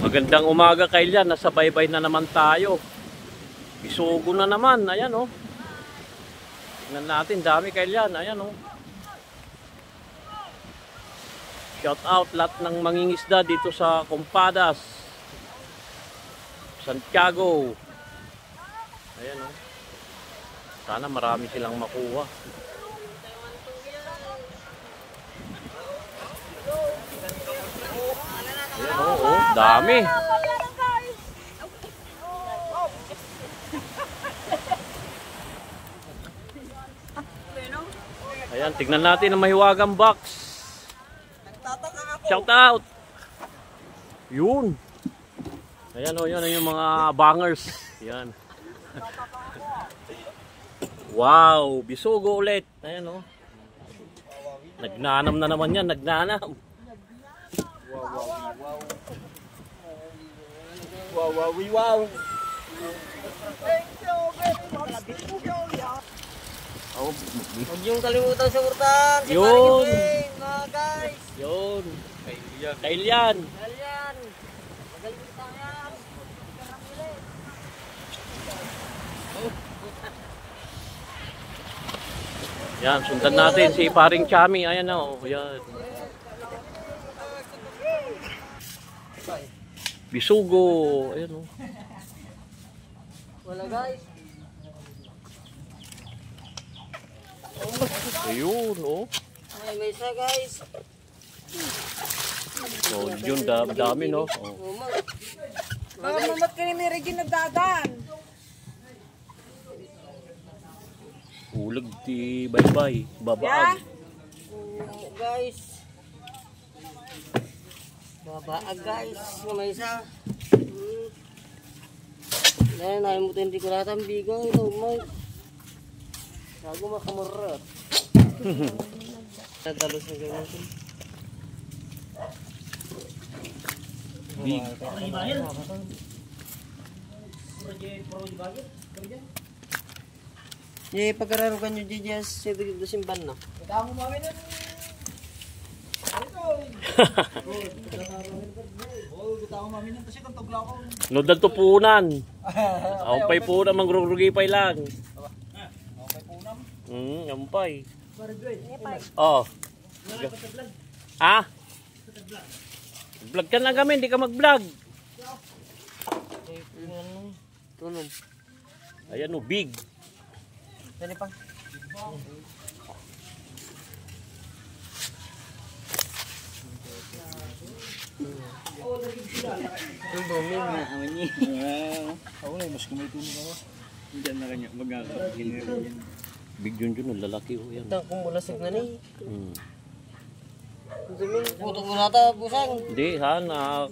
Magandang umaga Kailan, nasa baybay na naman tayo. Bisugo na naman, ayan oh. Tingnan natin, dami Kailan, ayan oh. Shout out lahat ng mangingisda dito sa Compadas, Santiago. Ayan oh. Sana marami silang makuha. Ayan oh, dami. Ayan, tignan natin ang mahiwagang box. Shout out. Yun. Ayan o, yan yung mga bangers. Ayan. Wow, bisugo ulit. Ayan o. Nagnanam na naman yan, nagnanam. Wow. Huwag yung kalimutan sa urtan. Yun. Mga guys. Yun. Kailan. Magaling tayo yan. Yan, sundan natin si paring Chami. Ayan na oh. Yan. Bisugo. Ayan oh. Wala guys. Ayun oh. May isa guys. So, yun dami no. Oh. Mga mamat ka ni Mary Jean nagdadan. Ulag di bye-bye. Babaag. Guys. Babaag guys. May isa. Dahil naimutin di ko natin bigang ito. Bago makamurot. Nadalos na gawin natin. Big. Ye, pagkararugan nyo dyan sa simban na. Ikaw mo mami nun. Nodan to punan. Ampay po na mangrugrugi pa lang. Ampay. Oh. Ah? Vlog ka lang kami, hindi ka mag-vlog. Tulog. Ayan o, big. Dali pa. Yung dumi na awan niya. Ako na, mas kumay tulong ako. Hindi na kanya mag-gilira. Big yun, lalaki o yan. Ito kung bulasig na ni. Dumi, putok mo nata, busang. Hindi ha,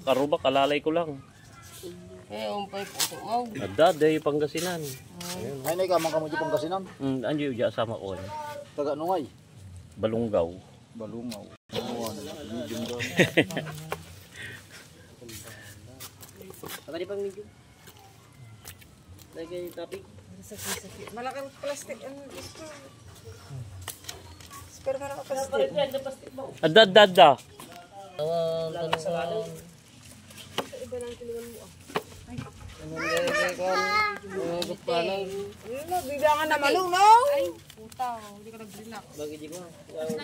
karuba, kalalay ko lang. Umpay putok mo. Adaday, Pangasinan. Ay, naikamang kamo di Pangasinan. Andiyo dyan sama ko. Taga Nungay. Balunggaw. Balungaw. Medium doon. Apa di pang medyo? Lagi topic. Sakit. Malaking plastic ang gusto. Pero malaking plastic. Adada. Tanong sa kanan. Iba lang tulungan mo. Bibangan na malunong. Ay, puta. Hindi ka nag-relax. Bagi di mo.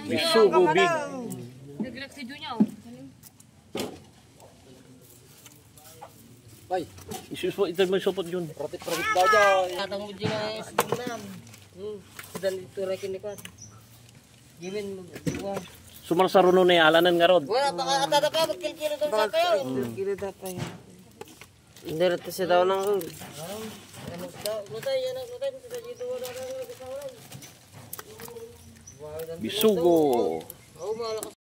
Bisugo, big. Nag-relax si Junya. Ay, Isuspo, ito mo supot yun. pratit daja. Katang mo dyan na sigunam. Sedang dito rekin ni Kwan. Gimin mo. Sumarsaruno na alanan nga rod. Wala, baka atada pa. Magkilkilo daw sa kayo. Kilo dapat yan. Hindi rito siya daw ng rul. Lutay, yan ang lutay. Dito wala na. Bisugo. Oo, malakas.